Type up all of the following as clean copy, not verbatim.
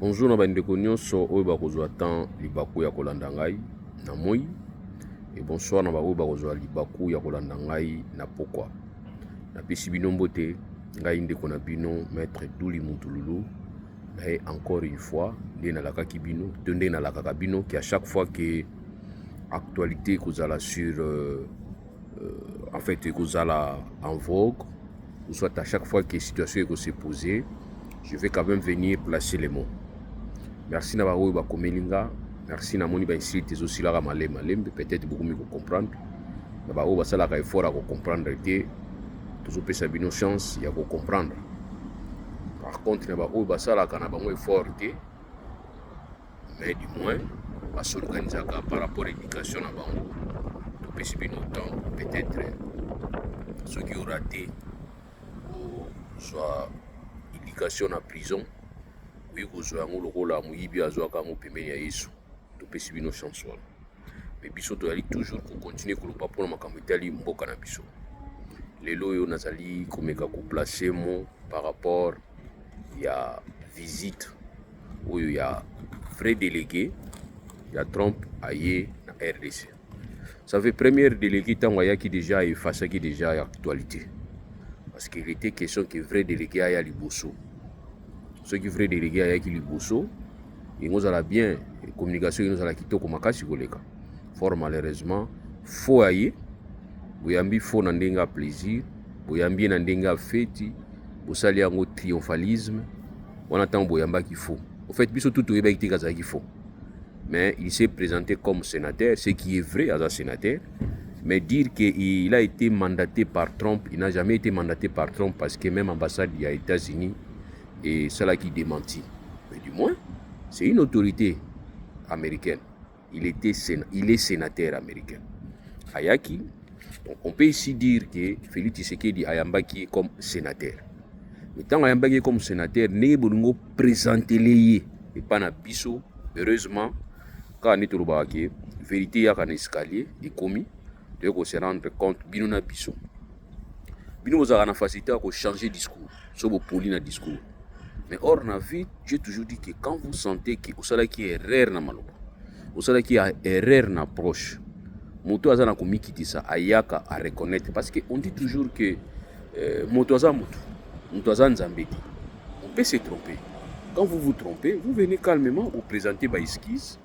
Bonjour na bandeko nyonso oyo bakozwa temps libaku ya kolanda ngai na moi et bonsoir na baoyo bakozwa libaku ya kolanda ngai na pokwa. Napesi bino mbote ngai ndeko na bino maître Duli Mutululu et encore une fois nde nalakaki bino to nde nalakaka bino qui à chaque fois que actualité kozala sur en fait kozala en vogue ou soit à chaque fois que situation est se poser, je vais quand même venir placer les mots. Merci na baoyo bakomelinga, merci na moni ba insili tezosilaka malembe, peut-être beaucoup mieux comprendre. Na baoyo basalaka effort à comprendre te, tozopesa bino chance ya comprendre. Par contre na baoyo basalaka na bango effort te, mais du moins basorganisaka par rapport à l'éducation na bango. Topesi bino temps, peut-être ceux qui ont raté soit éducation na prison. Oui, vous avez un rôle à Mouibi, à Zouakamo, Pemenia Yesu. Tout peut suivre nos chansons. Mais Bissot doit toujours pour continuer pour le papa, ma camétali, Mboka na Bissot. Les loyaux Nazali, comme ils ont placé par rapport il y a visite où il y a vrai délégué, il y a Trump aillé na RDC. Ça fait première délégué tant qui déjà est face à qui déjà est actualité. Parce qu'il était question que vrai délégué aille à Liboso. Ceux qui feraient déléguer à Yaki Liboso, ils nous ont bien, la communication, ils nous ont quitté comme Makasi Goleka. Fort malheureusement, faut ailler, Bouyambi faut n'endenga plaisir, Bouyambi n'endenga fête, Bosali en triomphalisme, on attend Bouyamba qu'il faut. Au fait, Bisso tout est qu'il faut. Mais il s'est présenté comme sénateur, ce qui est vrai à un sénateur. Mais dire qu'il a été mandaté par Trump, il n'a jamais été mandaté par Trump parce que même l'ambassade des États-Unis, et cela qui démentit. Mais du moins, c'est une autorité américaine. Il est sénateur américain. Ayaki, donc on peut ici dire que Félix Tshisekedi Ayambaki est comme sénateur. Mais tant Ayambaki est comme sénateur, ne bolungo présenter les et pas na biso. Heureusement, quand on est au Baki, vérité y a un escalier et commis, de se rendre compte bino na biso. Bino vous avez la facilité à changer de discours, sur vos poli na discours. Mais or, dans la vie, j'ai toujours dit que quand vous sentez que vous savez qu'il y a erreur dans maloba, vous savez qu'il y a erreur dans l'approche, moto azana komikiti sa ayaka à reconnaître parce qu'on dit toujours que moto azan zambeti. On peut se tromper. Quand vous vous trompez, vous venez calmement vous présenter ba esquisse,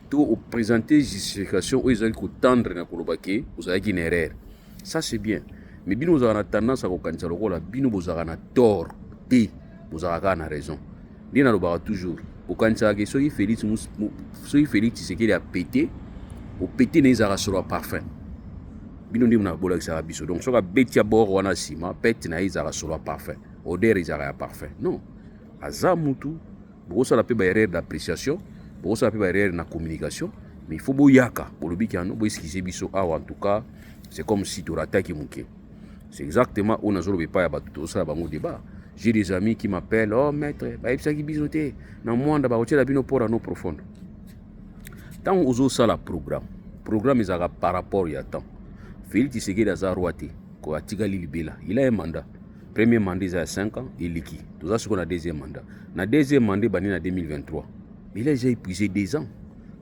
vous présenter justification où ils ont tendre na kolobake, vous savez qu'il y a une erreur. Ça c'est bien. Mais bino vous avez tendance à kokanisa lokola bino vous avez tort. Vous avez raison. Bien à toujours. Pour quand ça que soyez Félix c'est qu'il a pété, au pété n'est pas sur parfum. Bien on a bolak ça biso. Donc sur la bête à bord wana sima, pète n'a pas sur parfum. Odeur ils a parfum. Non. Azamutu, beaucoup ça la peut erreur d'appréciation, beaucoup ça peut erreur na communication, mais il faut boyaka pour le bikano, boy excuser biso en tout cas, c'est comme si tu ratais qui manquait. C'est exactement où on a pas ya tout ça bango débat. J'ai des amis qui m'appellent, oh maître, ça qui bisoté, dans le monde, on a bien pour nos profondes. Tant on uso ça le programme est par rapport à temps. Félix Tshisekedi a roité, ko atigali libela, il a un mandat. Premier mandat il a 5 ans, il est qui. Tout ça c'est qu'on a deuxième mandat. Na deuxième mandat bané en 2023. Il a déjà épuisé 2 ans.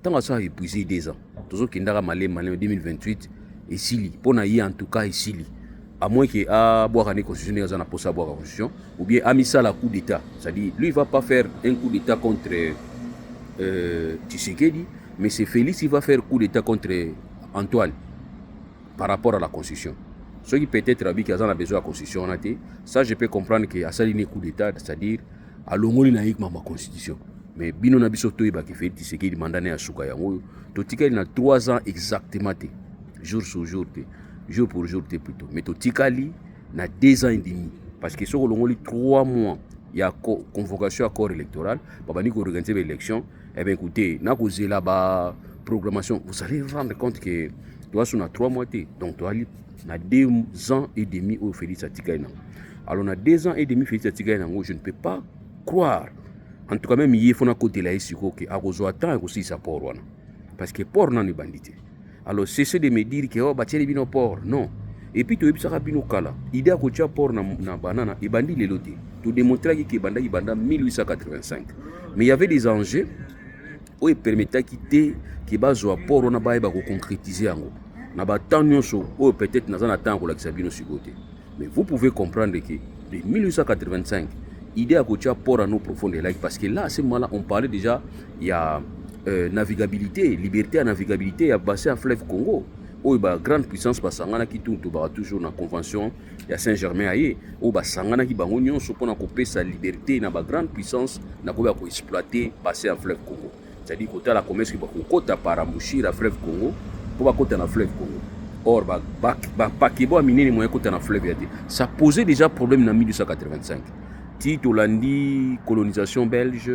Tant que ça a épuisé 2 ans. Tout ça qui n'a malé 2028 et Sili, pour na y en tout cas ici. À moins qu'il a boire une constitution, il a pour ça boire la constitution, ou bien a mis ça la coup d'état. C'est-à-dire, lui il va pas faire un coup d'état contre Tshisekedi, mais c'est Félix qui va faire coup d'état contre Antoine par rapport à la constitution. Ceux qui peut-être qui ont besoin de la constitution, ça je peux comprendre que à ça il y a un coup d'état, c'est-à-dire à l'ongoli naïk ma constitution. Mais bino na biso to iba que Félix Tshisekedi mandané à souka yango, to tika il a 3 ans exactement jour sur jour jour pour jour plutôt. Mais tout tikali na 2 ans et demi parce que sur le 3 mois il y a convocation à corps électoral baba ni ko organiser l'élection et bien écoutez na ko zela ba programmation vous allez vous rendre compte que toi on a 3 mois donc toi na 2 ans et demi au Félix Tshisekedi. Alors on a 2 ans et demi Félix Tshisekedi je ne peux pas croire en tout cas même il faut na côté là ici que a ko zo attendre aussi ça pour wana parce que pour nan bandité. Alors cessez de me dire que oh batieli bino port non et puis tu ebisaka bino kala idée ko tia port na banana et bandi le loté tout démontrer que banda 1885 Mais il y avait des enjeux où ils permettaient quitter qui base au port on a ba concrétiser ango. Na ba temps nyonso ou peut-être dans un temps pour la sabino sugote. Mais vous pouvez comprendre que de 1885 idée à côté port à nos profondes là parce que là à ce moment-là on parlait déjà il y a navigabilité, liberté à navigabilité à bassin fleuve Congo. Où ba grande puissance basangana qui tout toujours na convention ya Saint-Germain aye où basangana qui bango nyonso pona couper sa liberté na ba grande puissance na ko exploiter bassin fleuve Congo. C'est-à-dire côté la commerce qui va côté par embouchure à fleuve Congo pour ba côté na fleuve Congo. Or ba paquebo a miner les moyens côté na fleuve yate. Ça posait déjà problème en 1885. Tito landi colonisation belge,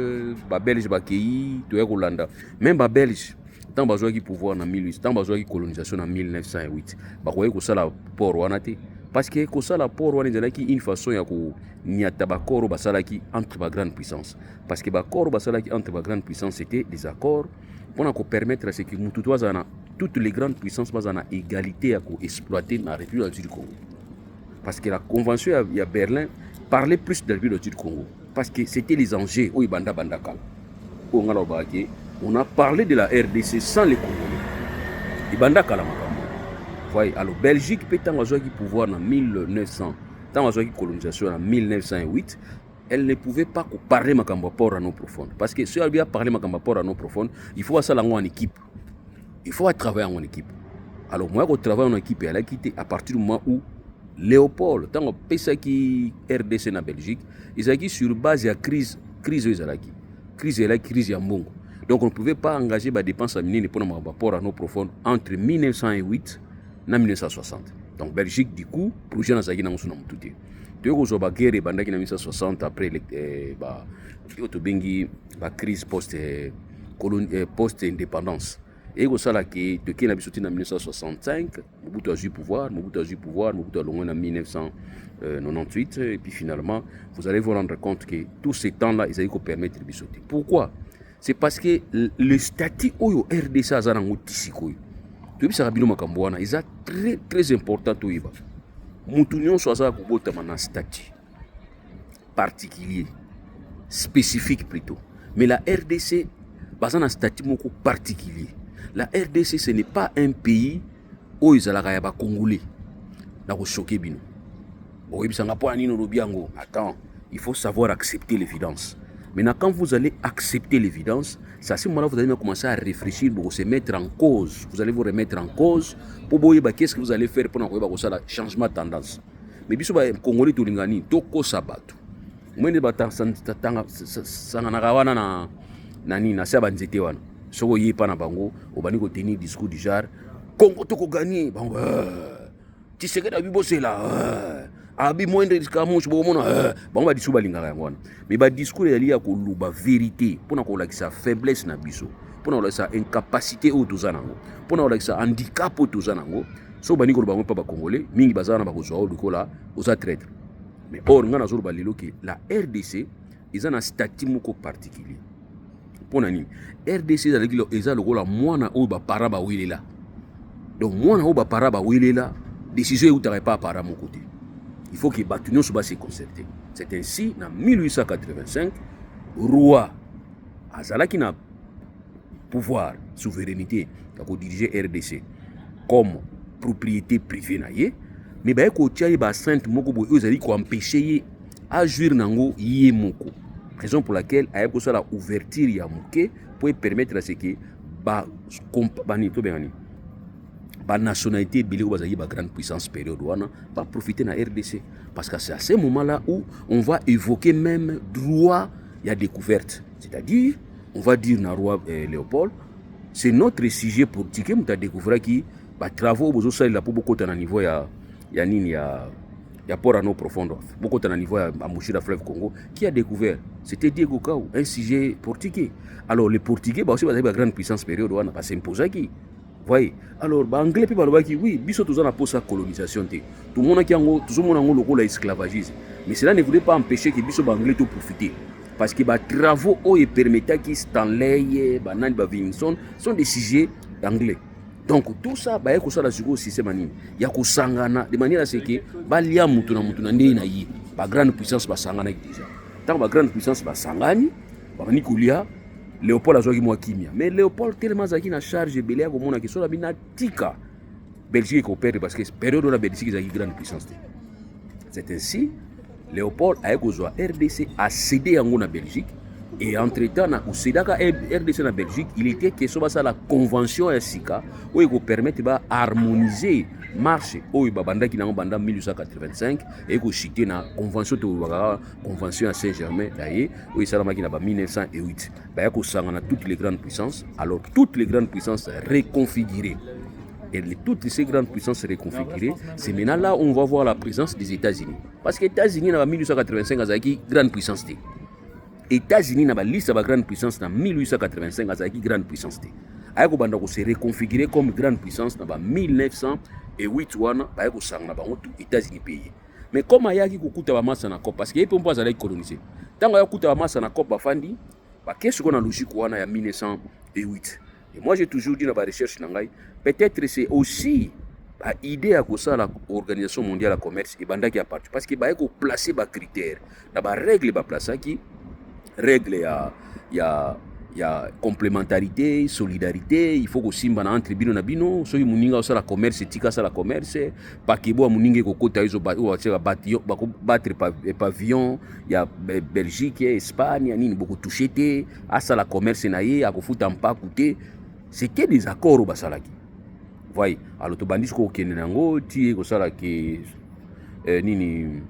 ba belge ba kei to ya Hollanda. Même ba belge tant bazwa qui pouvoir en 1800, tant bazwa qui colonisation en 1908. Ba koye ko sala port wana te parce que ko sala port wana ezalaki une façon ya ko niata ba koro ba sala ki entre ba grande puissance. Parce que ba koro ba sala ki entre ba grande puissance c'était des accords pour nous permettre à ce que toutes les grandes puissances basent égalité à exploiter la République du Congo. Parce que la convention à Berlin parlait plus de la République du Congo. Parce que c'était les enjeux où Ibanda Bandakal. On a parlé de la RDC sans les Congolais. Ibanda Kalamaka. Voyez, alors Belgique peut avoir qui pouvoir en 1900, tant qui colonisation en 1908. Elle ne pouvait pas parler Makamba port à nos profondes. Parce que si elle vient parler Makamba port à nos profondes, il faut ça en équipe. Il faut travailler en équipe. Alors moi, je travaille en équipe, elle a quitté à partir du moment où Léopold, tant que PSA qui RDC en Belgique, ils ont sur base de la crise crise en Bongo. Donc on ne pouvait pas engager des dépenses à miner pour Makamba port à nos profondes entre 1908 et 1960. Donc Belgique, du coup, projet dans Zagina Moussuna Moutouté. Tu vois que la guerre est en 1960 après la crise post-indépendance. Et que ça là qui de a sorti en 1965, Mobutu a eu pouvoir, Mobutu a loin en 1998 et puis finalement vous allez vous rendre compte que tous ces temps-là ils allaient permettre de sauter. Pourquoi? C'est parce que le statut au RDC azanango tisikoyo. Tu vois ça rabino makambwana, ils sont très très important to iba. Mutu nyonso aza kobotama na statut particulier, spécifique plutôt. Mais la RDC basa na statut moko particulier. La RDC ce n'est pas un pays où ils alaka ya ba congolais. Na ko choquer bino. Bo ibisanga po anino lobiango. Attends, il faut savoir accepter l'évidence. Maintenant quand vous allez accepter l'évidence, c'est à ce moment-là vous allez commencer à réfléchir pour se mettre en cause. Vous allez vous remettre en cause pour voir qu'est-ce que vous allez faire pour un changement de tendance. Mais biso ba congolais to lingani toko sabato. Mwene bata sanganakawana na nani na saba nzete wana. Soko yepa na bango obani ko tenir discours du genre Congo toko gagner bango. Tshisekedi abibosela. Abi moindre discamoche bomona bango ba disuba lingaka ngwana. Mais ba discours yali ya ko luba vérité pour na ko lakisa faiblesse na biso. Pour na ko lakisa incapacité au tozanango. Pour na ko lakisa handicap au tozanango. So bani ko bango pa ba congolais mingi bazana ba ko zo lukola oza traître. Mais or ngana zo ba lelo ki la RDC ils ont un statut moko particulier. Pour nani RDC ils ont le mwana o ba para ba welela. Donc mwana o ba para ba welela décision ou t'aurais pas para mon côté. Il faut que Batunion soit se concerter. C'est ainsi, en 1885, roi Azala qui n'a pouvoir, souveraineté, pour diriger RDC comme propriété privée, mais il faut que les saintes mokobo eux ko empêcher à jouir nango yé moko. Raison pour laquelle il faut la ouverture ya moké pour permettre à ce que la nationalité bilé ou la grande puissance période va profiter de la RDC. Parce que c'est à ce moment-là où on va évoquer même droit à la découverte. C'est-à-dire, on va dire à roi Léopold, c'est notre sujet politique, nous avons découvert que les travaux sont beaucoup à niveau ya port à nos profondeurs, beaucoup à niveau à Mouchira fleuve Congo, qui a découvert, c'était Diego Cao, un sujet portugais. Alors les Portugais, aussi, la grande puissance période, on va s'imposer qui. Voyez, alors anglais puis balobaki oui biso tozana pour sa colonisation tout le monde qui ango tout le monde ango loko la esclavagisme, mais cela ne voulait pas empêcher que biso anglais tout profiter parce que les travaux et permettaient que Stanley Banani Vinson sont des sujets anglais. Donc tout ça ba yako sala zugo système nini ya kusangana de manière à ce que balia mutu na ndé na yi ba grande puissance ba sangana déjà tant ba grande puissance ba sangani bamani kolia Léopold azwaki mwa kimia mais Léopold tellement azalaki na charge ebele ya komona ke soki bina tika Belgique ekoperdre parce que période wana Belgique ezalaki grande puissance te. C'est ainsi Léopold aye kozwa RDC a cédé yango na Belgique et entre-temps na osedaka RDC na Belgique il était question basa la convention ya sika oyo ekopermettre ba harmoniser marche oyo babandaki nango banda 1885 et cité na convention to bakaka convention ya Saint-Germain d'ailleurs oyo esalamaki na ba 1908 baya kosanga na toutes les grandes puissances. Alors toutes les grandes puissances reconfigurées. Et toutes ces grandes puissances reconfigurées, c'est maintenant là où on va voir la présence des États-Unis. Parce que les États-Unis, en 1885, ils grande puissance. Les États-Unis, dans la liste de grande puissance, en 1885, ils grande puissance. Ils se reconfiguré comme grande puissance en 1908, les États-Unis payés. Mais comme il y a qui coûte la masse en COP, parce qu'il peut pas aller coloniser. Tant qu'il y a coûte la masse en COP, qu'est-ce qu'on a logique en 1908? Et moi, j'ai toujours dit dans ma recherche, peut-être que c'est aussi l'idée à ça l'Organisation mondiale du commerce et banda qui a parti. Parce qu'il faut placer des critères, des règles, qui règles, il y a complémentarité, solidarité, il faut que simba na entre bino na bino, so muninga osala commerce tika sala commerce, pa kebo muninga kokota izo battre pavillon, ya Belgique, Espagne, nini beaucoup touché té, asala commerce na ye, akofuta mpa coûter. C'était des accords au basalaki. Voyez, alors to bandis ko kene nango ti ko sala ki nini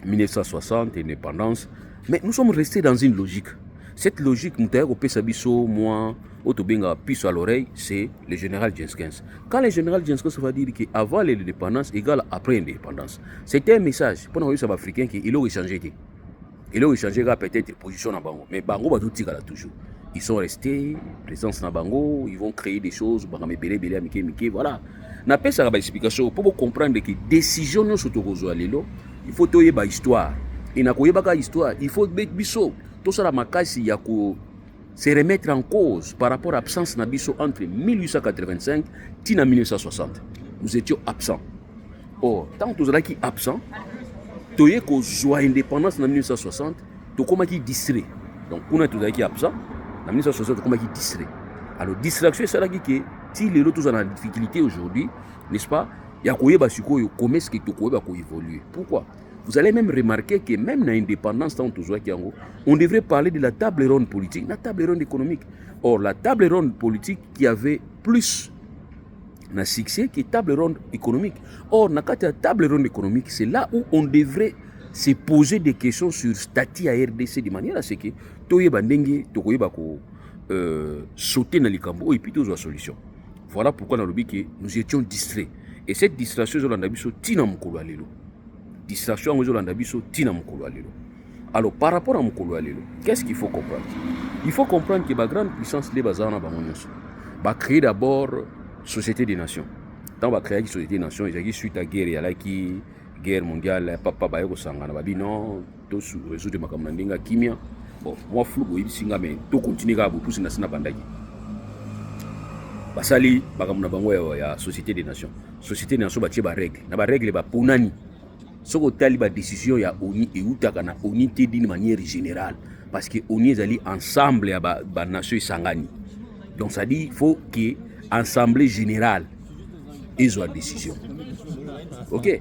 1960 indépendance, mais nous sommes restés dans une logique. Cette logique mutaye ko pesa biso moi otobenga piso à l'oreille, c'est le général Genskens. Quand le général Genskens va dire que avant l'indépendance égale après l'indépendance, c'était un message pour les africains qui il a échangé. Il a échangé peut-être position na bango, mais bango ba tout tika toujours. Ils sont restés, présence na bango, ils vont créer des choses, voilà. Na pesa ba explication pour comprendre que décision non sotokozo lelo, il faut toyer ba histoire. Et na koyeba ka histoire, il faut biso to sala makasi ya ko se remettre en cause par rapport à l'absence na biso entre 1885 et 1960. Nous étions absents. Or, tant que nous étions absents, toyer ko joie indépendance en 1960, to koma ki distrait. Donc, pour nous étions absents. En 1960, comment il distrait. Alors, distraction, c'est là que si les autres sont en difficulté aujourd'hui, n'est-ce pas, il y a quoi comment est-ce que tu peux évoluer. Pourquoi? Vous allez même remarquer que même dans l'indépendance, on devrait parler de la table ronde politique, la table ronde économique. Or, la table ronde politique qui avait plus de succès que la table ronde économique. Or, dans la table ronde économique, c'est là où on devrait se poser des questions sur le statut à RDC de manière à ce que sauter dans les cambos et puis trouver une solution. Voilà pourquoi dans le but que nous étions distraits. Et cette distraction, alors par rapport à Mokolo Alelo, qu'est-ce qu'il faut comprendre? Il faut comprendre que la grande puissance va créer d'abord Société des Nations. Quand on va créer la Société des Nations, il y a suite à la guerre, guerre mondiale, papa bayeko sangana babi non, to résoudre makamandinga kimia. Bon, moi flou boyi singa mais to continuer ka bopusi na sina bandaki. Basali bakamuna bango ya Société des Nations. Société des Nations batie ba règle. Na ba règle ba ponani. Soko tali ba décision ya ONU et utaka na ONU d'une manière générale parce que ONU ezali ensemble ya ba nation sangani. Donc ça dit il faut que assemblée générale ait une décision. OK?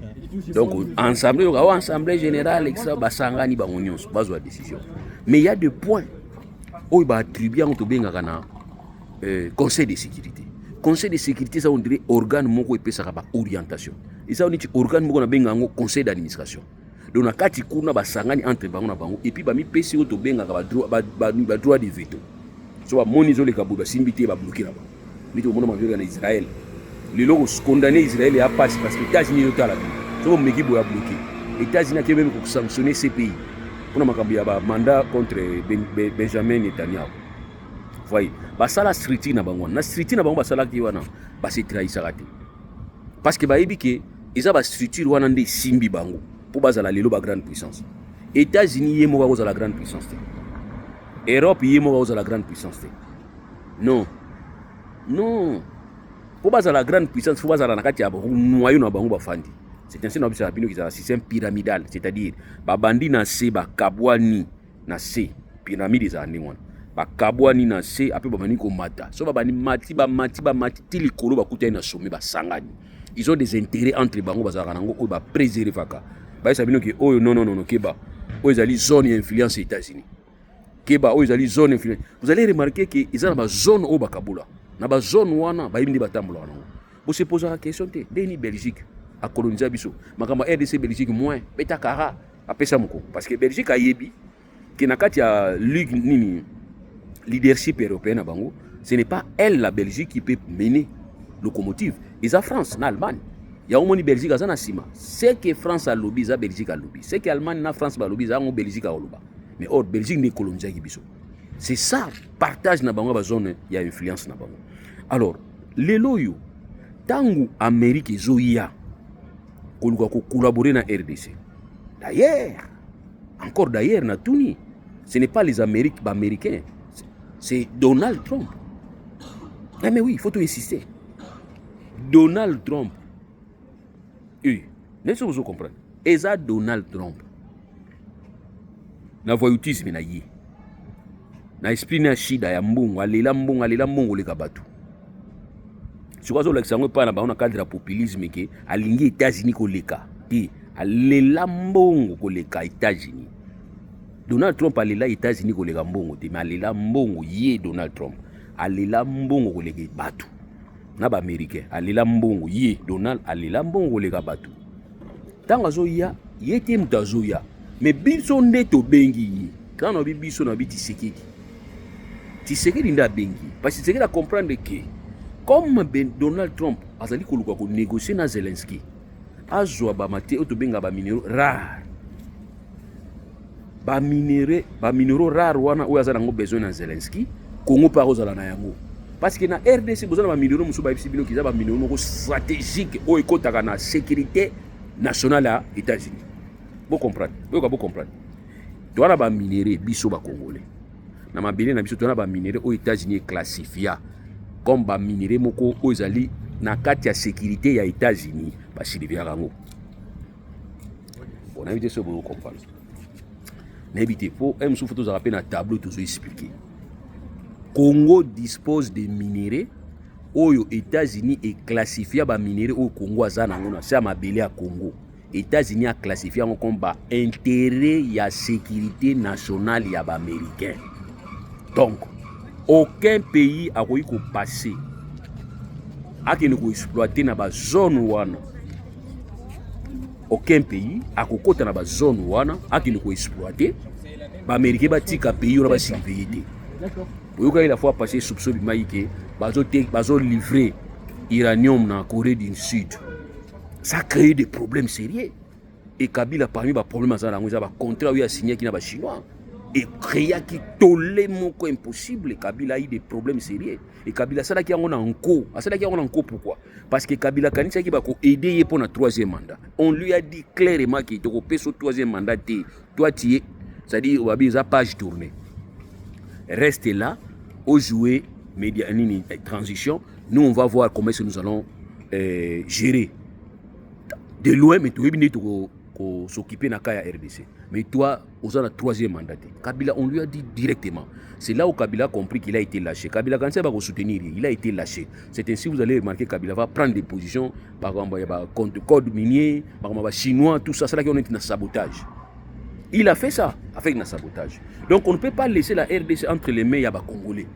Donc, ensemble générale, ça va s'engagner dans l'union, pas de décision. Mais il y a des points où il va attribuer à Conseil de sécurité. Conseil de sécurité, ça on dirait organe moko et ça va orientation. Et ça on dit organe moko na benga conseil d'administration. Donc na kati kuna ba sangani entre bango na bango et puis ba mi pesi o to benga ba droit de veto. So ba monizo le kabuba simbité ba bloquer là-bas. Mais tout le monde m'a vu en Israël. Les logos condamnés Israël et à passer parce que les États-Unis sont là. So ba meki boya bloquer. Les États-Unis ont même sanctionner ces pays. Pour na makambia ba mandat contre Benjamin Netanyahu. Voyez, basala street na bango. Na street na bango basala ki wana ba se trahisa raté. Parce que ba ebike eza ba structure wana nde simbi bango pour bazala lelo ba grande puissance. États-Unis yemo ba ozala grande puissance. Europe yemo ba ozala grande puissance. Non. Non. Pour bazala grande puissance, faut bazala na kati ya noyau na bango ba fandi. C'est ainsi na biso bino ki za système pyramidal, c'est-à-dire ba bandi na se ba kabwani na se pyramide za ndenge wana bakabwani na se ape babani komata so babani mati ti likolo bakutani na sommet basangani. Ils ont des intérêts entre bango bazalaka nango oyo bapréservaka bayesa bino ke oyo non keba oyo ezali zone ya influence ya États-Unis keba oyo ezali zone influence. Vous allez remarquer que eza na bazone oyo bakabula na bazone wana bayebi nde batambolaka nango. Bose posaka question te ndeni Belgique akoloniza biso makambo RDC Belgique moins beta kara apesa moko parce que Belgique ayebi ke na kati ya ligue nini leadership européen na bango ce n'est pas elle la Belgique qui peut mener locomotive. Ils ont France na Allemagne. Il y a au moins Belgique à sima. C'est que France a lobby, ça Belgique a lobby. C'est que Allemagne na France a lobby, ça Belgique a lobby. Mais or Belgique n'est colonisé qui biso. C'est ça partage na bango ba zone il y a influence na bango. Alors les loyo tangu Amérique zoya koluka ko collaborer na RDC. D'ailleurs encore d'ailleurs na tuni ce n'est pas les Américains, c'est Donald Trump. Mais oui, il faut tout insister. Donald Trump. Oui, n'est-ce que vous comprenez? Et ça, Donald Trump. Na voyoutisme na ye. Na esprit na shida ya mbongo, alela mbongo leka batu. Sikozo l'exango pa na ba on cadre populisme ke alingi États-Unis ko leka. Ti alela mbongo ko leka États-Unis. Donald Trump alela États-Unis ko leka mbongo te, mais alela mbongo ye Donald Trump. Alela mbongo ko leka batu. Na ba américain alela mbongo ye Donald alela mbongo leka batu. Tanga zo ya yete mutazo ya. Mais biso nde to bengi ye. Quand on biso na biti sekeki. Tshisekedi nda bengi. Parce que Tshisekedi a comprendre que comme Donald Trump azali koluka ko négocier na Zelensky. Azwa ba mate o to benga ba minéraux rares. Ba minéraux rares wana o yazana ngo besoin na Zelensky. Congo pa kozala na yango. Parce que na RDC besoin na ba minéraux musu ba bino ki za ba minéraux stratégique o ekotaka na sécurité nationale à États-Unis. Vous comprenez? Vous comprenez? Tu as ba minéraux biso ba congolais. Na mabele na biso tu as ba minéraux aux États-Unis classifiés comme ba minéraux moko o ezali na kati ya sécurité ya États-Unis ba silivia rango. On a évité ce vous comprendre. N'évitez pas, même si vous avez un tableau tout expliquer. Congo dispose de minéraux aux États-Unis et classifié ba minéraux au Congo azana ngona c'est mabele à Congo. États-Unis a classifié comme ba intérêt ya sécurité nationale ya ba américain. Donc aucun pays a pu passer à qui nous exploiter na ba zone wana. Aucun pays a pu kota na ba zone wana à qui nous exploiter ba américain ba tika pays on ba surveiller. D'accord. Pour que la fois passé soupçon bimaïke bazo livrer uranium na Corée du Sud. Ça crée des problèmes sérieux. Et Kabila parmi les problèmes ça ba contrat où a signé qui na ba chinois et créa qui tolé moko impossible. Kabila a eu des problèmes sérieux. Et Kabila ça là qui a on encore, ça là qui a on encore pourquoi? Parce que Kabila kanisa qui va ko aider pour le troisième mandat. On lui a dit clairement qu'il te repère sur troisième mandat toi tu es c'est-à-dire on va bien page tournée. Reste là, au jouer média transition, nous on va voir comment nous allons gérer. De loin, mais tu es s'occuper de la RDC. Mais toi, aux a troisième mandat. Kabila, on lui a dit directement. C'est là où Kabila a compris qu'il a été lâché. Kabila, quand il va soutenir, il a été lâché. C'est ainsi que vous allez remarquer que Kabila va prendre des positions, par exemple, il y a code minier, par exemple, chinois, tout ça, c'est là qu'on est dans le sabotage. Il a fait ça avec le sabotage. Donc on ne peut pas laisser la RDC entre les mains des Congolais.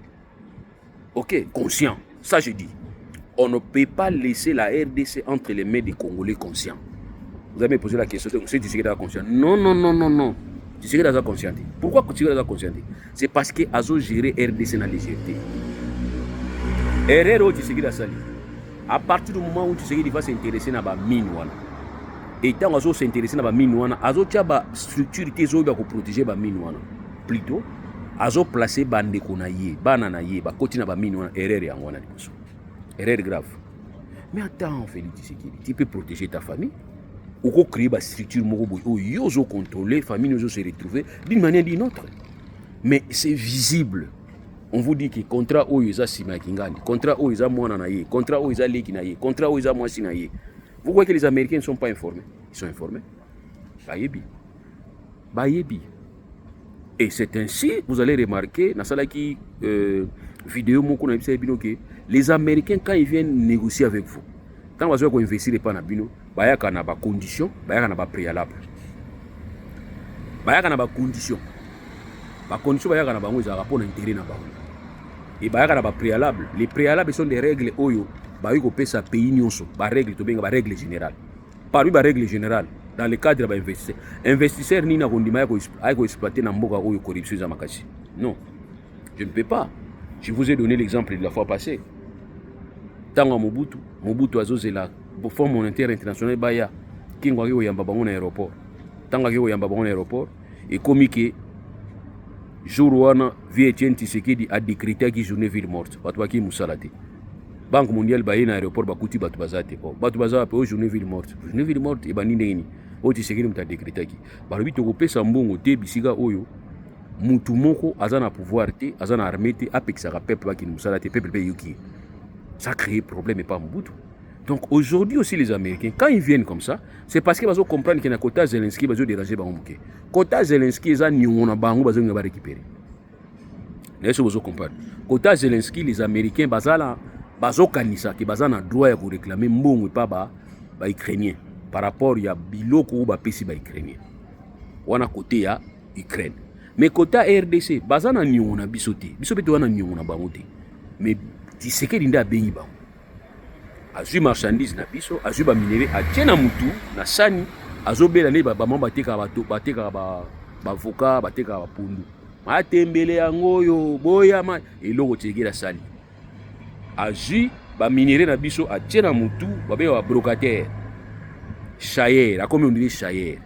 Ok, conscient. Ça je dis. On ne peut pas laisser la RDC entre les mains des Congolais conscients. Vous avez posé la question, c'est Tshisekedi est conscient. Non. Tshisekedi est conscient. Pourquoi Tshisekedi est conscient? C'est parce que Azo géré RDC dans la légèreté. Erreur Tshisekedi a sali. À partir du moment où Tshisekedi va s'intéresser à la mine, et tant qu'on s'intéresse à la mine, Azo tia ba structure qui est pour protéger la mine. Plutôt, Azo placer bande konaye, banana ye, ba koti na ba mine, erreur ya ngwana liboso. Erreur grave. Mais attends, Félix Tshisekedi, tu peux protéger ta famille. Ou qu'on crée une structure où ils ont contrôlé, la famille nous se retrouver d'une manière ou d'une autre. Mais c'est visible. On vous dit que le contrat où ils ont signé, le contrat où ils ont moins naïe, le contrat où ils ont l'équipe naïe, le contrat où ils ont moins signé. Vous voyez que les Américains ne sont pas informés. Ils sont informés. Bayebi. Et c'est ainsi, vous allez remarquer, dans la vidéo, les Américains, quand ils viennent négocier avec vous, quand vous allez investir pas dans bino, il y a des conditions, il y a des préalables. Il y a des conditions. Les conditions, il y a des rapports d'intérêt. Et il y a des préalables. Les préalables sont des règles oyo, il y a des pays, des règles générales. Parmi les règles générales, dans le cadre de l'investisseur, investisseur ni na kondima ya exploiter na mboka oyo corruption za makasi. Non, je ne peux pas. Je vous ai donné l'exemple de la fois passée. Tango Mobutu azozela Fonds monétaire international baya kingo aki oyamba bango na aéroport. Tango aki oyamba bango na aéroport et comme que jour wana vie Etienne Tshisekedi a décrété ki journée ville morte. Batu baki musala te. Banque mondiale baye na aéroport bakuti batu bazate ko. Batu bazaba pe journée ville morte. Journée ville morte e bani ndeni. O Tshisekedi muta décrété ki. Balobi to kopesa mbongo te bisika oyo mutu moko azana pouvoir te, azana armée te, apexaka peuple baki musala te, peuple pe yuki. Ça crée problème et pas Mobutu. Donc aujourd'hui aussi les Américains, quand ils viennent comme ça, c'est parce qu'ils vont comprendre qu'il y a un quota Zelensky, ils vont déranger Bangouke. Quota Zelensky, ils vont récupérer. Laissez vous comprendre. Quota Zelensky, les Américains, bazo kanisa, qui bazan a droit de réclamer mbongo pas ba Ukrainien par rapport ya biloko ou ba pesi ba Ukrainien. Wana côté ya Ukraine. Mais quota RDC, bazan a nyona bisoté. Bisoté wana nyona bangote. Mais Tshisekedi nda benyi bango. Azui marchandise na biso, azui ba minéré atiena mutu na sani, azobela ne ba mamba bateka ba avocat, bateka ba pundu. Matembele yango yo boya ma eloko tshekela sali. Azui ba minéré na biso atiena mutu, ba be ba brocataire. Chayer, a comme on dit chayer.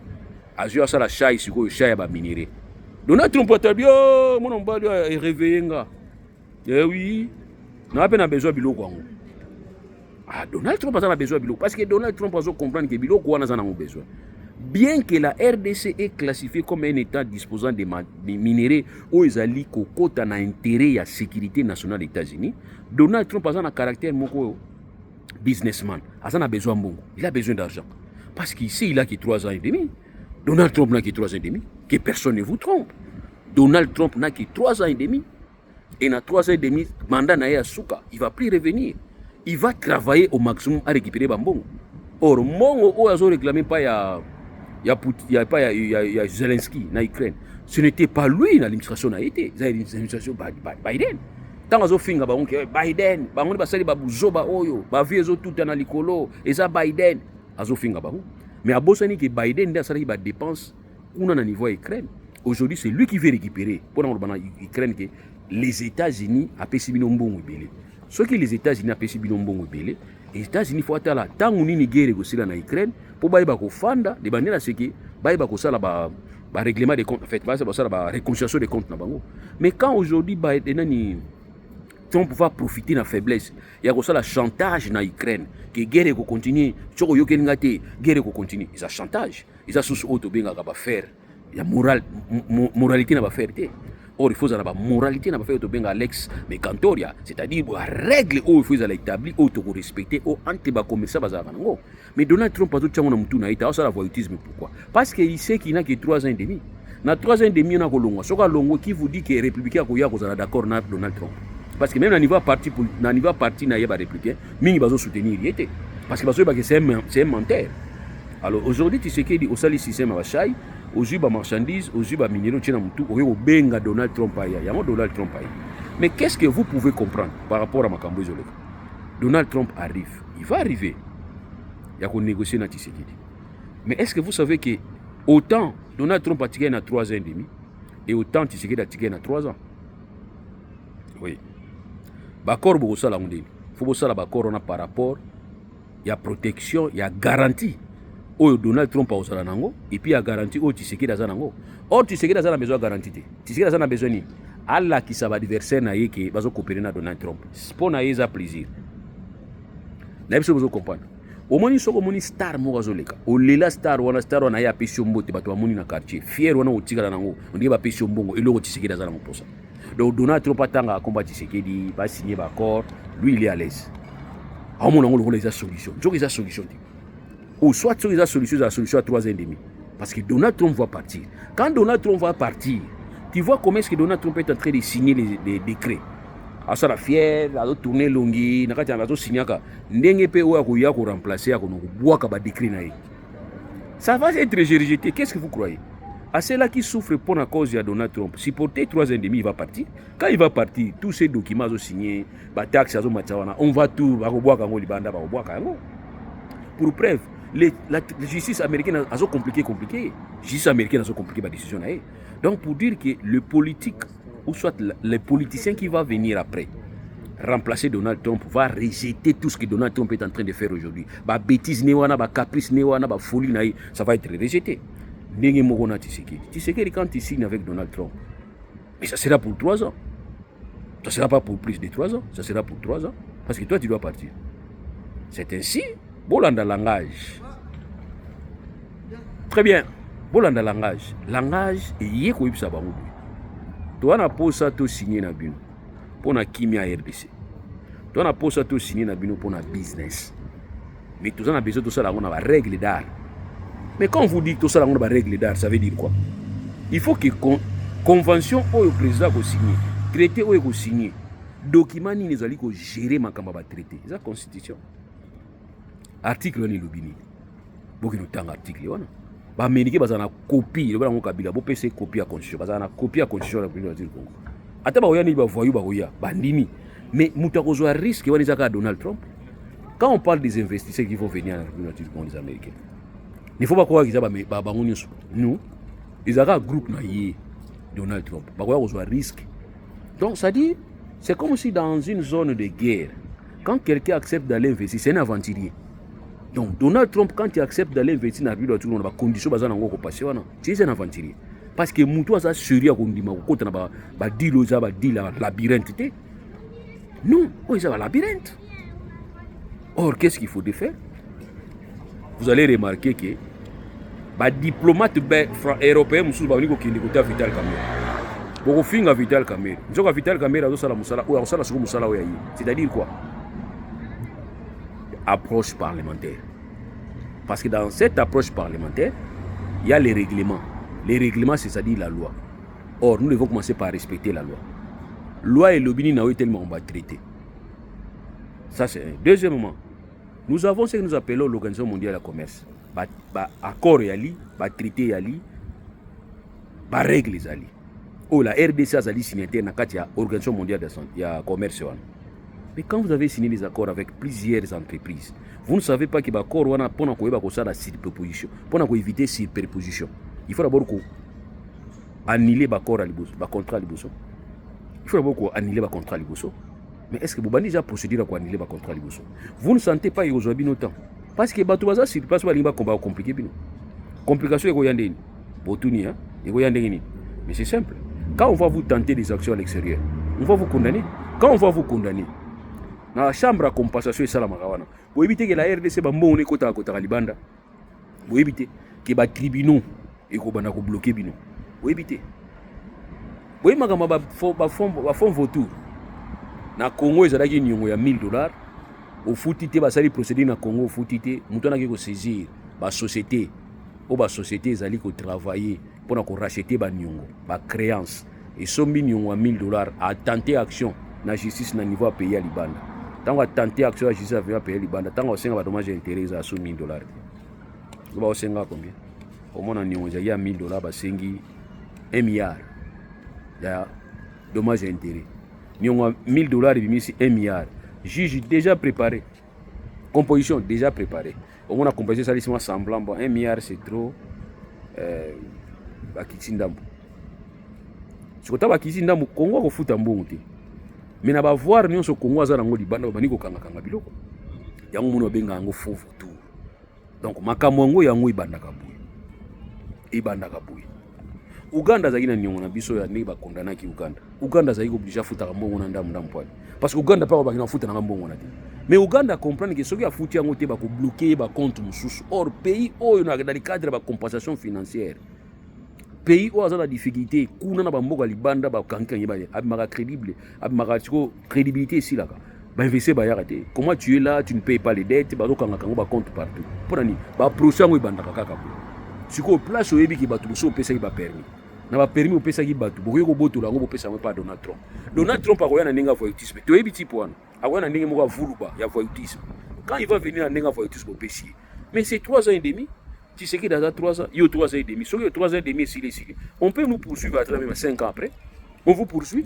Azui asala chai siko chai ba minéré. Donald Trump atabio, mon mbali est réveillé nga. Eh oui. On a besoin de biloko yango. Ah, Donald Trump a besoin de biloko. Parce que Donald Trump a comprendre que biloko wana a besoin. Bien que la RDC est classifiée comme un État disposant de minéraux où ils allaient kokota na intérêt et sécurité nationale des États-Unis, Donald Trump a un caractère moko businessman. Il a besoin de bongo. Il a besoin d'argent. Parce qu'ici, il a que 3 ans et demi. Donald Trump n'a que 3 ans et demi. Que personne ne vous trompe. Donald Trump n'a que 3 ans et demi. Et dans 3 ans et demi, mandat na Souka, il ne va plus revenir. Il va travailler au maximum à récupérer Bambongo. Or, Mongo, où ils ont réclamé pas ya Zelensky, na Ukraine. Ce n'était pas lui, l'administration a été. C'est l'administration Biden. Tant qu'ils ont fait Biden, bango ba sali ba buzoba oyo, ba vie zo tout na likolo, et ça Biden, azo finga bango. Mais à Bosani que Biden da sali ba dépense kuna na niveau Ukraine. Aujourd'hui, c'est lui qui veut récupérer pour l'Ukraine que les États-Unis ont payé Bilombongo belé. Ce que les États-Unis ont payé Bilombongo belé, les États-Unis font attendre tant qu'on y guerre aussi en Ukraine pour bailler bako fanda de manière ce que bailler bako ça là ba règlement des comptes en fait, bailler ça là ba réconciliation des comptes na bango. Mais quand aujourd'hui Trump va profiter de la faiblesse, il y a ça la chantage en Ukraine que guerre ko continue, choko yo kelingate guerre ko continue, ils a chantage, ils a sous auto benga ba faire. Il y a moralité n'a pas faire. Or, il faut avoir moralité n'a pas faire autobenga Alex Mekantoria, c'est-à-dire la règle où il faut établir, où il faut respecter, où il faut commercer. Mais Donald Trump a tout le monde na ita, ça la voyoutisme. Pourquoi? Parce qu'il sait qu'il n'a que 3 ans et demi. Dans 3 ans et demi, on a Kolongo. Ce Kolongo qui vous dit que les républicains sont d'accord avec Donald Trump. Parce que même au niveau parti, na yeba républicain, mingi bazo soutenir yete. Parce que c'est un menteur. Alors aujourd'hui, tu sais qu'il dit au sali système à Chai. Aujourd'hui, les marchandises, aujourd'hui, les minéraux, au benga Donald Trump. Donald Trump. Mais qu'est-ce que vous pouvez comprendre par rapport à Makambo Zoleka? Donald Trump arrive. Il va arriver. Il y a qu'on négocie dans Tshisekedi. Mais est-ce que vous savez que autant Donald Trump a tiré dans 3 ans et demi et autant Tshisekedi a tiré dans 3 ans? Oui. Bakor beaucoup ça là on dit. Faut que ça là bakor on a par rapport. Il y a protection, il y a garantie. Oh, Donald Trump a osala nango et puis a garanti oh Tshisekedi aza nango. Or Tshisekedi aza na besoin garantie te. Tshisekedi aza na besoin ni alla qui sa adversaire na yeke bazo coopérer na Donald Trump. Pour na yeza plaisir. Na biso bozo comprendre. Au moni soko moni star mo gazoleka. O lela star wana ya pesio mbote bato moni na quartier. Fier wana otikala nango. On dit ba pesio mbongo eloko Tshisekedi aza na moposa. Donc Donald Trump atanga combat Tshisekedi, ba signer ba accord, lui il est à l'aise. A mon nango les solution. Jo les solution. Ou soit sur la solution à 3 ans et demi. Parce que Donald Trump va partir. Quand Donald Trump va partir, Tu vois comment est-ce que Donald Trump est en train de signer les décrets. À la fière, à tourner longi, à signer ndenge pe oya koya ko remplacer ko boaka ba décret na. Ça va être rejeté. Qu'est-ce que vous croyez? À ceux-là qui souffrent pour la cause de Donald Trump, supporter 3 ans et demi, il va partir. Quand il va partir, tous ces documents sont signés, on va tout, pour preuve, la justice américaine a compliqué. La justice américaine a compliqué la décision. Donc pour dire que le politique, ou soit les politiciens qui vont venir après, remplacer Donald Trump, va rejeter tout ce que Donald Trump est en train de faire aujourd'hui. Ba bêtise néwana, ba caprice néwana, ba folie, ça va être rejeté. Tshisekedi, quand il signe avec Donald Trump, mais ça sera pour 3 ans. Ça ne sera pas pour plus de 3 ans, ça sera pour 3 ans. Parce que toi, tu dois partir. C'est ainsi. Bolanda langage. Très bien. Bolanda langage. Langage, et yé ko yipsa bango. Toi, na posa to signer na bino. Pour na kimia RDC. Toi, na posa to signer na bino pour na business. Mais tout ça, on a besoin de ça, on a une règle d'art. Mais quand on vous dit que tout ça, on a une règle d'art, ça veut dire quoi? Il faut que convention au président ko signer, traité au ko signer, document ni les alliés ko gérer makamba ba traité. C'est la constitution. Article ni lobini. Boki no tanga article wana. Ba américain bazana copie, le bana ngokabila bo PC copie à constitution, bazana copie à constitution la président du Congo. Ata ba oyani ba voyou ba oya, ba ndimi. Mais mutako zo risque wana zaka Donald Trump. Quand on parle des investisseurs qui vont venir à la République du Congo, les Américains, il ne faut pas croire qu'ils ont nous, ils ont un groupe naïe, Donald Trump. Ils ont un risque. Donc, ça dit, c'est comme si dans une zone de guerre, quand quelqu'un accepte d'aller investir, c'est un aventurier. Donc, Donald Trump, quand il accepte d'aller investir dans la République du Congo, il y a des conditions qui sont c'est un aventurier. Parce que Moutou a sérieux quand il y a un labyrinthe. Non, il y a un labyrinthe. Or, qu'est-ce qu'il faut faire? Vous allez remarquer que les diplomates européens ne sont pas venus à Vital Kamerhe. Beaucoup de Vital Kamerhe. Vital Kamerhe c'est-à-dire quoi? Approche parlementaire. Parce que dans cette approche parlementaire, il y a les règlements. Les règlements, c'est-à-dire la loi. Or, nous devons commencer par respecter la loi. Loi et l'obini n'a tellement on va traiter. Ça, c'est un. Deuxièmement, nous avons ce que nous appelons l'Organisation mondiale du commerce. Accord yali, traité yali, règles yali. Oh, la RDC a signé l'Organisation mondiale du commerce. Mais quand vous avez signé des accords avec plusieurs entreprises, vous ne savez pas que l'accord est pour la surproposition, pour éviter la surproposition. Il faut d'abord annuler l'accord à contrat. Il faut d'abord annuler le contrat. Mais est-ce que vous avez déjà procédé à annuler le contrat? Vous ne sentez pas aujourd'hui autant. Parce que Batouaza, c'est pas un combat compliqué. Complication, mais c'est simple. Quand on va vous tenter des actions à l'extérieur, on va vous condamner. Quand on va vous condamner, dans la chambre à compensation, vous évitez que la RDC soit bon, à Libanda. Vous évitez que les tribunaux soient bloqués. Vous évitez. Vous évitez que fonds vautour. Na Congo, il y a $1000. Au foutité, il y a procédé na Congo, au foutité, il y a saisir la société. La société, il y a travailler pour racheter la créance. Et ce million $1000 à tenter action na justice na niveau pays à Libanda. Tant qu'on a tenté action à justice à pays à Libanda, tant qu'on a un dommage d'intérêt à ce $1000. Vous avez combien? Au moins, il y a $1000, $1 milliard. Il y a dommage d'intérêt. Nous avons $1000 et $1 milliard. Juge déjà préparé. Composition déjà préparée. Au moins, la composition, ça laisse semblant. Bon, $1 milliard, c'est trop. Bakitsindambo. Si vous avez Bakitsindambo, Congo va foutre un bon côté. Mais on va voir nous au Congo, ça va Libanda, on va dire kanga biloko. Yango muno benga yango faux tout. Donc makamongo yango ibanda kabuye. Ibanda kabuye. Uganda zaki na nyongo na biso ya ne ba kondana ki Uganda. Uganda zaki obligé futa mbongo na ndamu mpwani. Parce que Uganda pa ba kina futa na mbongo na te. Mais Uganda comprendre que soki a futi yango te ba ko bloquer ba compte mususu. Or pays oyo na dans le cadre ba compensation financière. Pays où a la difficulté, kuna na ba mboka Libanda ba kankan yeba abimaka crédible, abimaka tiko crédibilité ici là. Ba investir ba yarate. Comment tu es là, tu ne payes pas les dettes, ba dokanga kango ba compte partout. Pour nani ba procès ngo ibanda kaka. Si ko place oyebi ki ba tuso pesa ki ba permis. na ba permis opesa ki batu bokoki kobotola yango bopesa yango pa Donald Trump. Donald Trump akoya na ndenge ya voyeutisme toyebi tipo wana akoya na ndenge moko ya vuluba ya voyeutisme. Quand il va venir na ndenge ya voyeutisme opesi ye, mais c'est 3 ans et demi. Tu sais qu'il a 3 ans, il y a 3 ans et demi. Sur 3 ans et demi, on peut nous poursuivre à travers 5 ans après. On vous poursuit.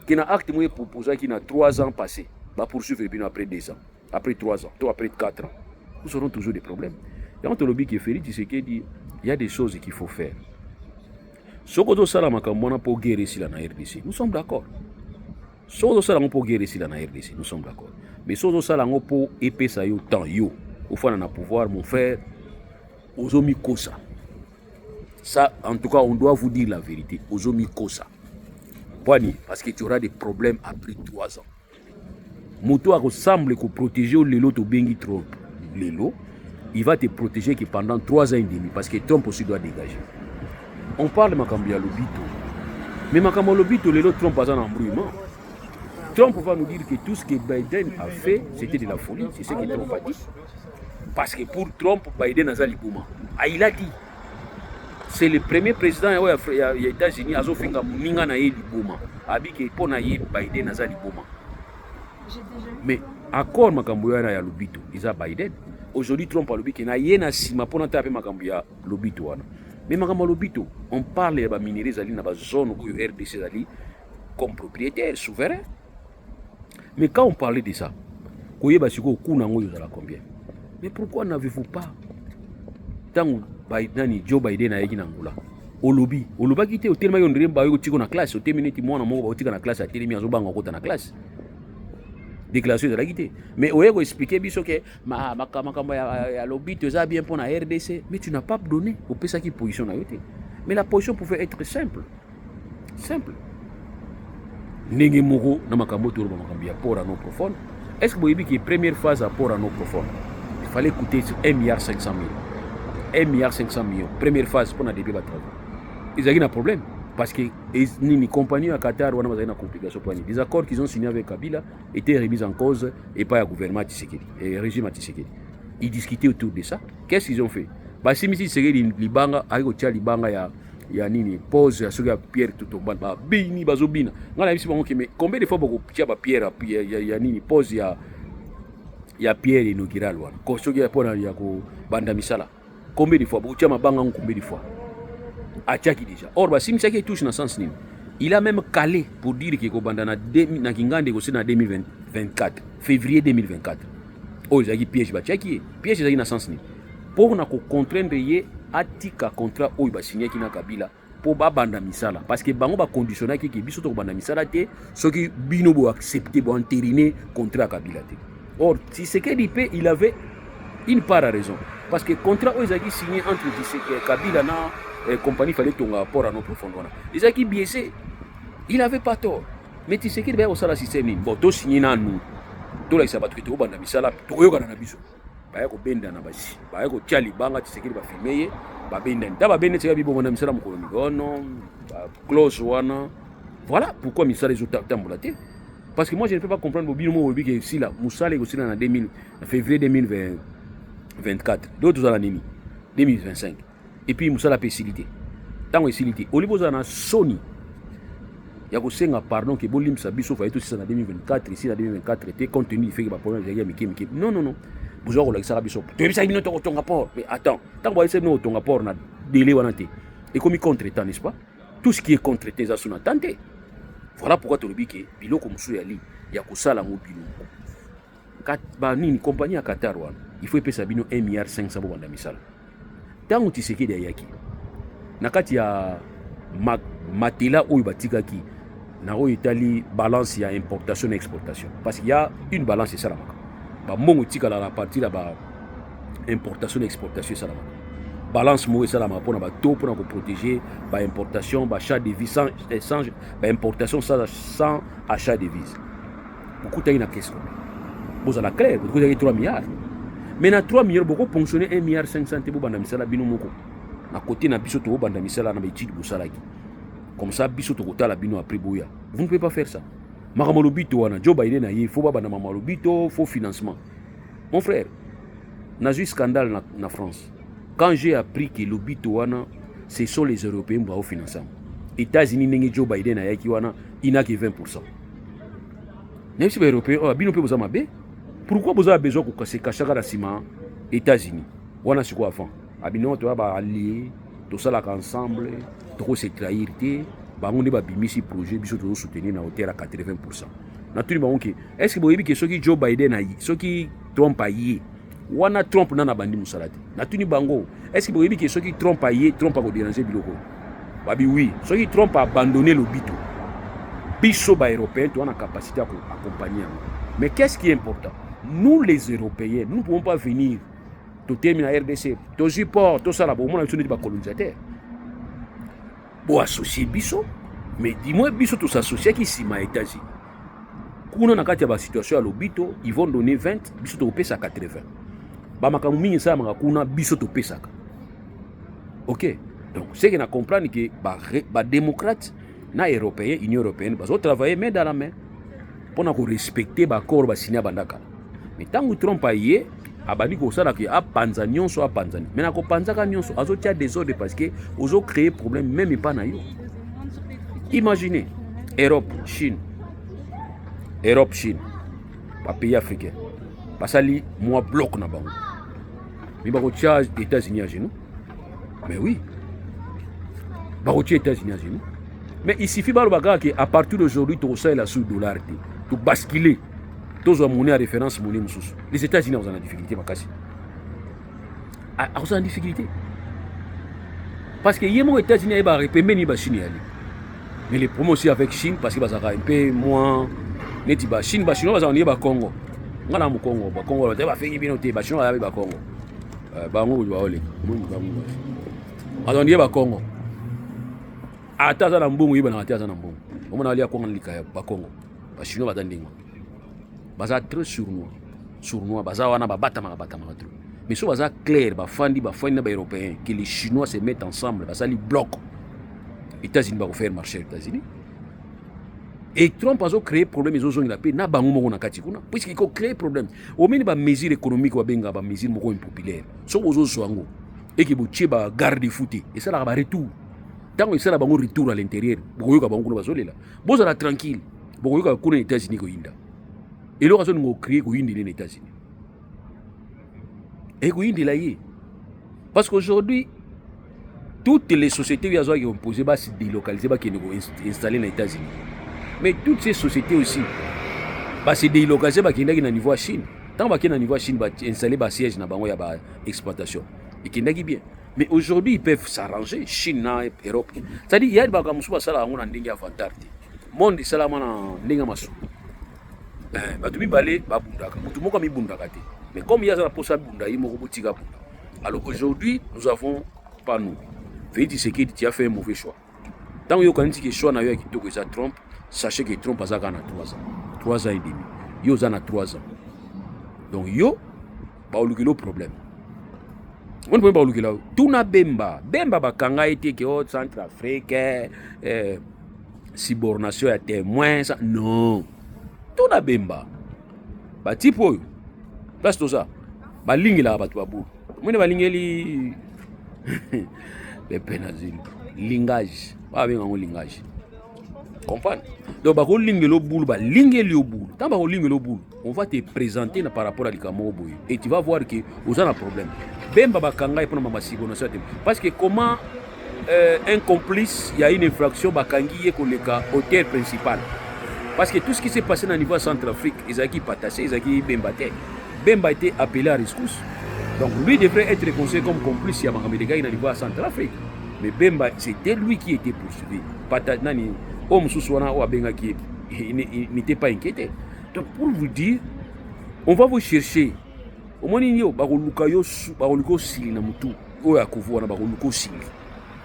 Qui a un acte proposé qui a 3 ans passés. On va poursuivre après 2 ans, après 3 ans, après 4 ans. Nous aurons toujours des problèmes. Et entre le lobby qui est fait, tu sais qu'il dit il y a des choses qu'il faut faire. Ce que nous savons pour guérir ici la RDC, nous sommes d'accord. Ce que nous savons pour guérir ici la RDC, nous sommes d'accord. Mais ce que nous savons pour épaissir autant, au fond, on a pouvoir, mon frère. Ozomi Kosa. Ça, en tout cas, on doit vous dire la vérité. Ozomi Kosa. Parce que tu auras des problèmes après 3 ans. Moto ressemble que protéger Lelo to Bengi Trump. Lelo, il va te protéger que pendant 3 ans et demi. Parce que Trump aussi doit dégager. On parle de Makambi à Lobito. Mais Makambi à Lobito, Lelo Trump a un embrouillement. Trump va nous dire que tout ce que Biden a fait, c'était de la folie. C'est ce que Trump a dit. Parce que pour Trump, Biden a Bouma. Ah, il a dit. C'est le premier président des États-Unis qui a fait Minga na Bouma. Abi que pour na Biden a Bouma. Mais accord Makambuya na Lobito, ils a Biden. Aujourd'hui Trump a dit que na yena sima pour na taper Makambuya Lobito wana. Mais Makambuya Lobito, on parle de minerais zali na ba zone où RDC zali comme propriétaire souverain. Mais quand on parlait de ça, koyeba siko kuna ngoyo zala combien? Mais pourquoi n'avez-vous pas tant Joe Biden a été Angola au lobby qui était au tellement on dirait ba yo tiko na classe au terminé ti mwana moko ba tika na classe a telemi azo banga kota na classe déclaration de la guité mais oye ko expliquer biso que makambo ya lobby tu as bien pour la RDC mais tu n'as pas donné au pesa qui position na yote mais la position pouvait être simple ndenge moko na makambo to ba makambo ya port à non profond. Est-ce que vous voyez que la première phase à port à non profond il fallait coûter 1,5 milliard 1,5 milliard, première phase pour la début de travail. Ils ont un problème parce que les compagnies à Qatar ont une complication. Les accords qu'ils ont signés avec Kabila étaient remis en cause et pas le gouvernement Tshisekedi, le régime Tshisekedi. Ils discutaient autour de ça. Qu'est-ce qu'ils ont fait? Si Tshisekedi libanga avec le libanga ya nini pose ya soki ya pierre tutomba ba bini bazobina ngala bisi bango mais combien de fois boko tia ba pierre ya nini pose ya pierre inaugural wana ko soki ya pona ya ko banda misala combien de fois boko tia mabanga combien de fois achaki déjà or ba simisa ki touche na sens nini il a même calé pour dire que ko banda na kingande ko na 2024 février 2024 oh zaki piège ba chaki piège zaki na sens nini pour na ko contraindre ye atika contrat oyo ba signé ki na Kabila pour ba banda misala parce que bango ba conditionner ki biso to banda misala te soki bino bo accepter bo entériner contrat Kabila te. Or Tshisekedi pe il avait une part à raison parce que contrat oyo zaki signé entre Tshisekedi Kabila na compagnie fallait tonga port à non profondeur. Les zaki biaisé il avait pas tort mais Tshisekedi ba au sala système ni bon to signé na nous to la sabat to banda misala to yoka na biso baya ko benda na basi baya ko tiali banga Tshisekedi ba filmer ba benda ndaba benda tseka bibo na misala mukolo migono ba close wana voilà pourquoi misala les autres tambulate parce que moi je ne peux pas comprendre bobino mo bobi que si la musala ko sina na février 2024 d'autres à la nini 2025 et puis musala facilité tango facilité oliboza na Sony ya ko senga pardon que bolim sa biso fa eto sisa na 2024 ici na 2024 était compte tenu du fait que ba problème ya miki non vous aurez la biso tu es ça binoto ton rapport mais attends tant que vous avez ton rapport na délai wana te et comme contretemps n'est-ce pas tout ce qui est contretemps ça sona tenté voilà pourquoi tu le dis que biloko musu ya li ya kusala mo bino kat ba nini compagnie à Qatar wana il faut pesa bino 1,5 milliard bo banda misala tango Tshisekedi ya yaki na kati ya matela oyo batikaki na oyo itali balance ya importation et exportation parce qu'il y a une balance et ça la ba mongo tika la partie la ba importation et exportation ça la balance mo ça la ma pona ba to pona ko protéger ba importation ba achat de devise sans échange ba importation sans achat de devise beaucoup tayi na question boza la clair beaucoup tayi 3 milliards mais na 3 milliards beaucoup ponctionner 1,5 milliard te bo banda misala bino moko na côté na biso to banda misala na ba étude bosalaki comme ça biso to kotala bino après boya vous ne pouvez pas faire ça. Makamolobito wana Joe Biden a il faut pas bana mamalobito faut financement. Mon frère, n'a eu scandale na France. Quand j'ai appris que l'obito wana ce sont les Européens qui vont financer. États-Unis n'engi Joe Biden a qui wana ina que 20%. Même si les Européens ont bien besoin mabe, pourquoi vous avez besoin que se cacher la ciment États-Unis? Wana c'est quoi avant? Abino to ba allié, tout ça là ensemble, trop se trahir té, ba on ba bimisi projet biso to soutenir na hauteur à 80%. Naturellement OK. Est-ce que vous voyez que ceux qui Joe Biden a ceux qui Trump a yé, wana Trump na bandi musalati. Naturellement bango. Est-ce que vous voyez que ceux qui Trump a yé, Trump a ko déranger biloko? Babi oui, ceux qui Trump a abandonné le bito. Biso ba européens tu as la capacité à accompagner. Mais qu'est-ce qui est important? Nous les Européens, nous ne pouvons pas venir tout terminer la RDC, tout support, tout ça là, bon, on a besoin de colonisateur. Bon, associer biso, mais dis-moi biso tout s'associer qui si ma États-Unis. Quand on a une situation à l'obito, ils vont donner 20, biso to pesa 80. Ba makamu mingi ça maka kuna biso to pesa. OK. Donc, c'est qu'on a compris que les démocrates, les Européens, l'Union européenne, ils ont travaillé main dans la main pour respecter les accords signés à Bandaka. Mais tant que Trump a eu, abandi ko sala ki a panza nyonso a panzani. Mais na ko panza ka nyonso azo tia désordre parce que ozo créer problème même pas na yo. Imaginez Europe, Chine. Europe, Chine. Pas pays africain. Pasali moi bloc na bango. Mais ba ko tia États-Unis à genoux. Mais oui. Ba ko tia États-Unis à genoux. Mais il suffit qu'à partir d'aujourd'hui, tu as la sous-dollar, tu basculer, tu as monnaie à référence, monnaie moussous. Les États-Unis sont en difficulté, ils sont en difficulté. Parce que les États-Unis sont en Chine. Mais les promotions avec Chine, parce que c'est un peu moins. Chine, Chine, Congo. Congo, Congo, Congo, Congo. Ataza na mbongo yiba na ataza na mbongo. Omona alia kwa ngika ya Bakongo. Ba chinois batandinga. Baza très sournois, baza wana babata trop. Mais so baza clair, ba fandi na ba européen que les chinois se mettent ensemble, baza li bloc. États-Unis va faire marcher les États-Unis. Et Trump a créé problème ils ont la paix na bango moko na kati kuna. Puisqu'il a créé problème. Au moins ba mesure économique wa benga ba mesure moko impopulaire. So ozo soango. Et que bo tcheba garde fouté. Et ça la ba retour. Tant que ça a un retour à l'intérieur, vous allez tranquille. Vous allez les États-Unis. Et là, vous allez créer les États-Unis. Et vous allez parce qu'aujourd'hui, toutes les sociétés qui ont posé se délocaliser, qui sont installées aux États-Unis. Mais toutes ces sociétés aussi, se délocaliser qui sont au niveau de Chine. Tant qu'ils sont au niveau de Chine, installer des sièges dans l'exploitation. Et qui sont bien. Mais aujourd'hui, ils peuvent s'arranger, Chine et Europe. C'est-à-dire, il y a des gens qui sont là, on a des gens qui le monde est là, on a des gens qui sont là. Mais comme il y a la possibilité, il y a alors aujourd'hui, nous avons, pas nous, Félix Tshisekedi qui a fait un mauvais choix. Tant que vous avez dit que le choix n'a pas Trump, sachez que Trump a 3 ans. 3 ans et demi. Il a 3 ans. Donc, il y a un problème. On peut pas oublier là. Tout na Bemba bakanga été que au Centrafrique, Cibornation est témoin ça. Non. Tout na Bemba. Ba tipo. Parce que ça. Ba lingi là ba tuabu. Moi ba lingi li les pénazil. Lingage. Ba benga ngo lingage. Comprendre? Donc ba ko lingi lo boule ba lingi li au boule. Tant ba ko lingi lo boule, on va te présenter par rapport à l'Ikamo boy et tu vas voir que vous avez un problème. Bemba bakanga et pour ma Cibornation. Parce que comment un complice, il y a une infraction bakangi ko le cas auteur principal. Parce que tout ce qui s'est passé dans le niveau Centrafrique, Isaki Patassé, Isaki Bemba a été appelé à rescousse. Donc lui devrait être reconnu comme complice à Mahamédega dans le niveau Centrafrique. Mais Bemba, c'était lui qui était poursuivi. Patanani, homme Souswana ou Abenga qui n'était pas inquiété. Donc pour vous dire, on va vous chercher. Au moins, il y a des sili na mutu oyo akuvuwa na bakoluka sili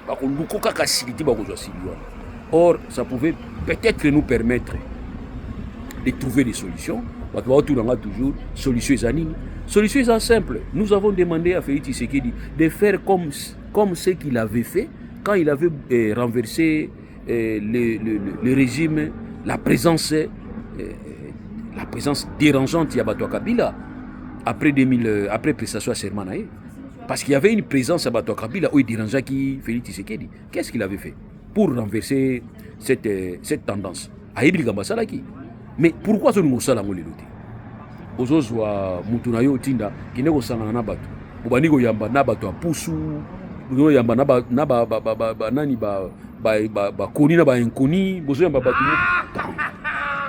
bakoluka kaka sili ti bakozwa sili wana. Or ça pouvait peut-être nous permettre de trouver des solutions. Toujours solution est simple. Nous avons demandé à Félix Tshisekedi de faire comme ce qu'il avait fait quand il avait renversé le régime, la présence dérangeante Yabato Kabila après prestation à Sermanae. Parce qu'il y avait une présence à Bato Kabila où il dérangeait qui Félix Tshisekedi. Qu'est-ce qu'il avait fait? pour renverser cette tendance. Aïbli Gambasalaki. Mais pourquoi ce nous sommes là? Ozozwa mutu na yo tinda kineko sangana na bato bobani ko yamba na bato a pusu ko yamba na ba nani ba koni na ba inkoni bozo yamba bato.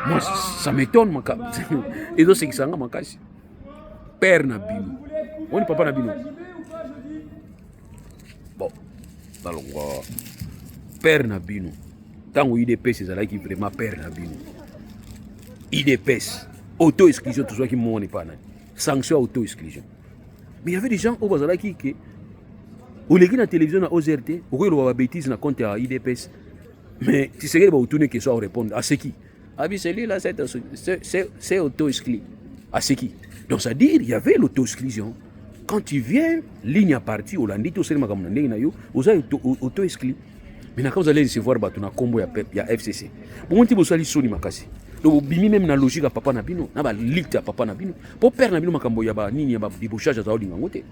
Moi ça m'étonne maka ezo sekisanga makasi père na bino oni papa na bino bon balongwa père na bino tango IDPS ezalaki vraiment père na bino IDPS auto-exclusion, tout ça qui m'ont pas. Sanction auto-exclusion. Mais il y avait des gens au Bazala qui, au légui la télévision à OZRT, au lieu de bêtises na compte à IDPS. Mais tu sais qu'il va tourner que ça répondre à ce qui. Ah oui, c'est lui là, c'est auto-exclu. À ce qui. Donc ça veut dire il y avait l'auto-exclusion. Quand tu viens, ligne à partie, au lundi, tout ça, vous avez auto-exclu. Mais quand vous allez recevoir, vous avez combo, il y a FCC. Bon, vous allez sonner ma casse. Donc bimi même na logique à papa na bino na ba licte à papa na bino pour père na bino makambo ya ba nini ya ba débauchage à zaoli ngote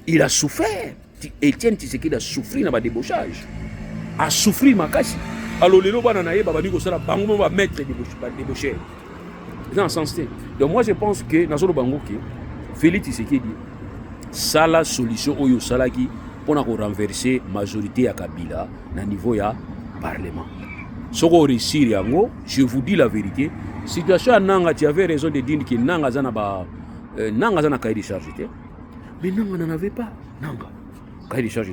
il a souffert. Etienne Tshisekedi a souffert na ba débauchage a souffrir makasi alors lelo bana na ye ba bani ko sala bango ba mettre débaucher dans ce sens. Donc moi je pense que na solo bango ki Félix Tshisekedi sala solution oyo salaki pour na ko renverser majorité ya Kabila na niveau ya parlement. Soko réussir yango, je vous dis la vérité. Situation à Nanga, tu avais raison de dire que Nanga zana cahier de charge. Mais Nanga n'en avait pas. Nanga cahier de charge,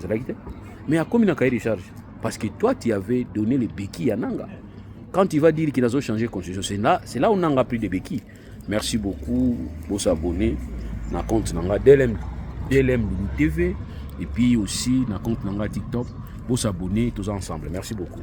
mais à combien de cahier de charge? Parce que toi, tu avais donné les béquilles à Nanga. Quand tu vas dire qu'il a changé de constitution, c'est là où Nanga a pris des béquilles. Merci beaucoup pour s'abonner. Na compte Nanga DLM TV et puis aussi na compte Nanga TikTok pour s'abonner tous ensemble. Merci beaucoup.